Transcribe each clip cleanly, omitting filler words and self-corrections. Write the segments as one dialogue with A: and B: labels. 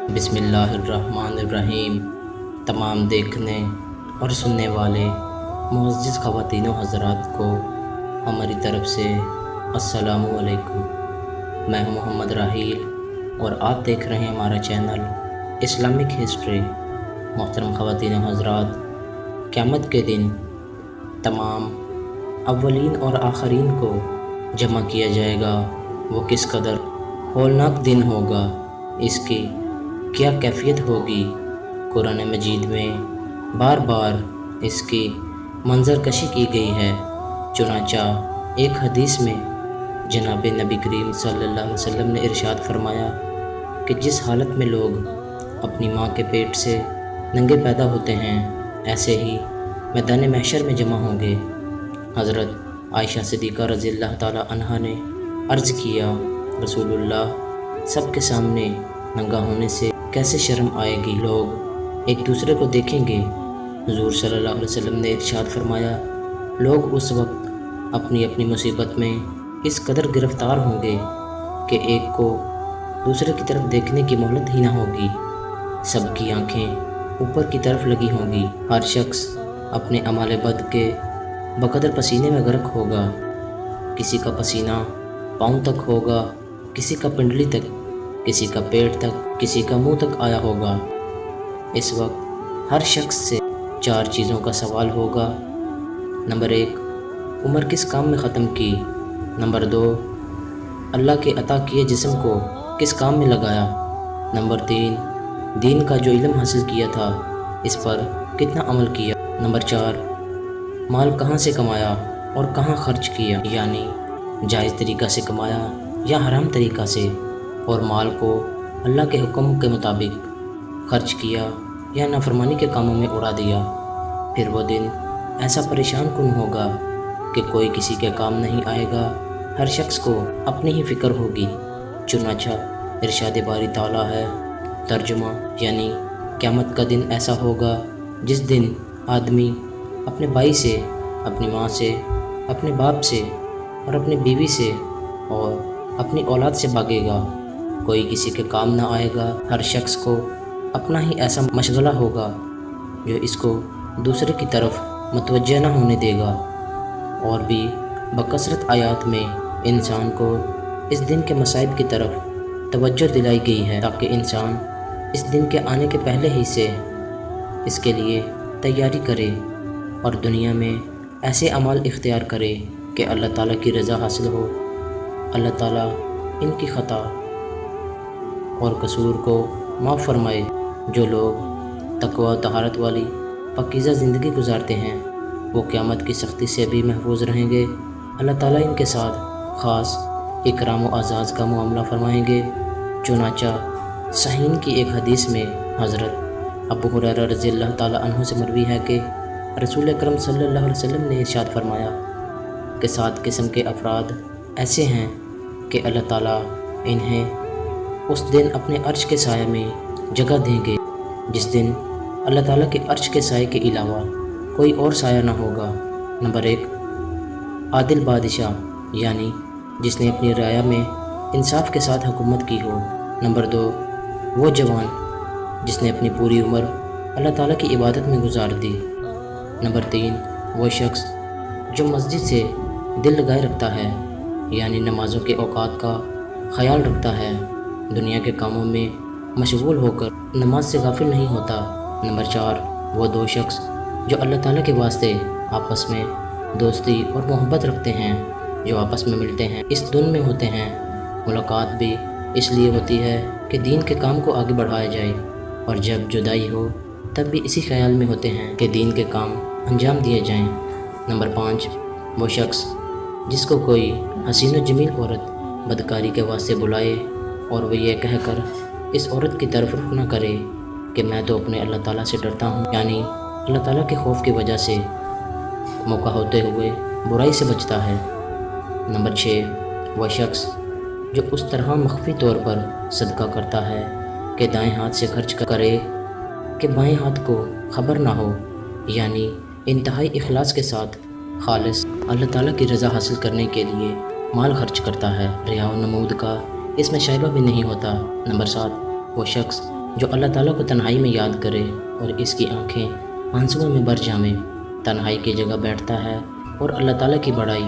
A: बिस्मिल्लाहिर्रहमानिर्रहीम। तमाम देखने और सुनने वाले मुअज़्ज़िज़ ख़वातीन व हज़रात को हमारी तरफ़ से अस्सलामु अलैकुम। मैं हूँ मोहम्मद राहील और आप देख रहे हैं हमारा चैनल इस्लामिक हिस्ट्री। मोहतरम ख़वातीन व हज़रात, क़यामत के दिन तमाम अव्वलीन और आखरीन को जमा किया जाएगा। वो किस कदर हौलनाक दिन होगा, इसकी क्या कैफियत होगी। कुरान मजीद में बार बार इसकी मंजरकशी की गई है। चुनांचा एक हदीस में जनाब नबी करीम सल्लल्लाहु अलैहि वसल्लम ने इरशाद फरमाया कि जिस हालत में लोग अपनी माँ के पेट से नंगे पैदा होते हैं, ऐसे ही मैदान महशर में जमा होंगे। हज़रत आयशा सिद्दीक़ा रज़ियल्लाहु ताला अन्हा ने अर्ज़ किया, रसूलुल्लाह सबके सामने नंगा होने से कैसे शर्म आएगी, लोग एक दूसरे को देखेंगे। हुज़ूर सल्लल्लाहु अलैहि वसल्लम ने इरशाद फरमाया, लोग उस वक्त अपनी अपनी मुसीबत में इस कदर गिरफ़्तार होंगे कि एक को दूसरे की तरफ देखने की मोहलत ही ना होगी। सबकी आंखें ऊपर की तरफ लगी होंगी। हर शख्स अपने अमाल बद के बकदर पसीने में गर्क होगा। किसी का पसीना पाँव तक होगा, किसी का पिंडली तक, किसी का पेट तक, किसी का मुंह तक आया होगा। इस वक्त हर शख्स से 4 चीज़ों का सवाल होगा। नंबर 1, उम्र किस काम में ख़त्म की। नंबर 2, अल्लाह के अता किए जिस्म को किस काम में लगाया। नंबर 3, दीन का जो इल्म हासिल किया था, इस पर कितना अमल किया। नंबर 4, माल कहाँ से कमाया और कहाँ खर्च किया, यानी जायज़ तरीक़ा से कमाया या हराम तरीक़ा से, और माल को अल्लाह के हुक्म के मुताबिक खर्च किया या नाफरमानी के कामों में उड़ा दिया। फिर वो दिन ऐसा परेशान कुन होगा कि कोई किसी के काम नहीं आएगा। हर शख्स को अपनी ही फ़िक्र होगी। चुनांचा इरशाद बारी ताला है, तर्जुमा यानी क़यामत का दिन ऐसा होगा जिस दिन आदमी अपने भाई से, अपनी माँ से, अपने बाप से और अपनी बीवी से और अपनी औलाद से भागेगा। कोई किसी के काम ना आएगा। हर शख्स को अपना ही ऐसा मशगला होगा जो इसको दूसरे की तरफ मुतवज्जह ना होने देगा। और भी बकसरत आयात में इंसान को इस दिन के मसाइब की तरफ तवज्जो दिलाई गई है, ताकि इंसान इस दिन के आने के पहले ही से इसके लिए तैयारी करे और दुनिया में ऐसे अमाल इख्तियार करे कि अल्लाह ताला की रज़ा हासिल हो। अल्लाह ताला इनकी ख़ता और कसूर को माफ़ फरमाए। जो लोग तक़वा तहारत वाली पाकीज़ा ज़िंदगी गुजारते हैं, वो क़यामत की सख्ती से भी महफूज रहेंगे। अल्लाह ताला इनके साथ ख़ास इकराम व अज़ाज़ का मामला फरमाएंगे। चुनांचा हाइन की एक हदीस में हज़रत अबू हुरैरा रज़ियल्लाहु ताला अन्हु से मरवी है कि रसूल अकरम सल्लल्लाहु अलैहि वसल्लम ने इरशाद फरमाया कि 7 किस्म के अफराद ऐसे हैं कि अल्लाह ताला इन्हें उस दिन अपने अर्श के साये में जगह देंगे, जिस दिन अल्लाह ताला के अर्श के साये के अलावा कोई और साया ना होगा। नंबर 1, आदिल बादशाह, यानी जिसने अपनी राया में इंसाफ के साथ हुकूमत की हो। नंबर 2, वो जवान जिसने अपनी पूरी उम्र अल्लाह ताला की इबादत में गुजार दी। नंबर 3, वो शख्स जो मस्जिद से दिल लगाए रखता है, यानी नमाज़ों के औकात का ख्याल रखता है, दुनिया के कामों में मशगूल होकर नमाज से गाफिल नहीं होता। नंबर 4, वो 2 शख्स जो अल्लाह ताला के वास्ते आपस में दोस्ती और मोहब्बत रखते हैं, जो आपस में मिलते हैं, इस दुन में होते हैं। मुलाकात भी इसलिए होती है कि दीन के काम को आगे बढ़ाया जाए, और जब जुदाई हो तब भी इसी ख्याल में होते हैं कि दीन के काम अंजाम दिए जाएं। नंबर 5, वो शख्स जिसको कोई हसीन व जमील औरत बदकारी के वास्ते बुलाए और वो ये कहकर इस औरत की तरफ रुख न करे कि मैं तो अपने अल्लाह ताला से डरता हूँ, यानी अल्लाह ताला के खौफ की वजह से मौका होते हुए बुराई से बचता है। नंबर 6, वह शख्स जो उस तरह मख्फी तौर पर सदका करता है कि दाएं हाथ से खर्च करे कि बाएं हाथ को खबर ना हो, यानी इंतहाई इखलास के साथ खालिस अल्लाह ताला की रज़ा हासिल करने के लिए माल खर्च करता है। रिया व नमूद का इसमें शाइबा भी नहीं होता। नंबर 7, वो शख्स جو اللہ تعالیٰ کو تنہائی میں یاد کرے اور اس کی آنکھیں آنسوؤں میں بھر جامیں، تنہائی کی جگہ بیٹھتا ہے اور اللہ تعالیٰ کی بڑائی،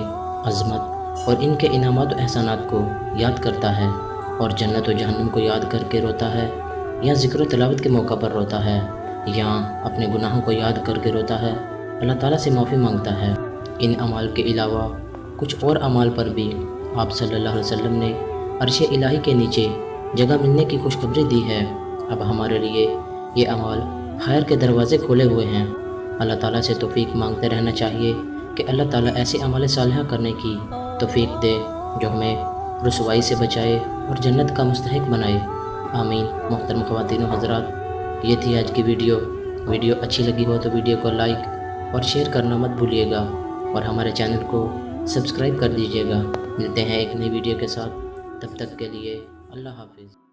A: عظمت اور ان کے انعامات و احسانات کو یاد کرتا ہے، اور جنت و جہنم کو یاد کر کے روتا ہے، یا ذکر و تلاوت کے موقع پر روتا ہے، یا اپنے گناہوں کو یاد کر کے روتا ہے، اللہ تعالیٰ سے معافی مانگتا ہے۔ ان اعمال کے علاوہ کچھ اور اعمال پر بھی آپ صلی اللہ علیہ وسلم نے عرش الہی کے نیچے جگہ ملنے کی خوشخبری دی ہے۔ اب ہمارے لیے یہ اعمال خیر کے دروازے کھولے ہوئے ہیں۔ اللہ تعالیٰ سے توفیق مانگتے رہنا چاہیے کہ اللہ تعالیٰ ایسے اعمال صالحہ کرنے کی توفیق دے جو ہمیں رسوائی سے بچائے اور جنت کا مستحق بنائے۔ آمین۔ محترم خواتین و حضرات، یہ تھی آج کی ویڈیو اچھی لگی ہو تو ویڈیو کو لائک اور شیئر کرنا مت بھولیے گا، اور ہمارے چینل کو سبسکرائب کر دیجیے گا۔ ملتے ہیں ایک نئی ویڈیو کے ساتھ، تب تک کے لیے اللہ حافظ۔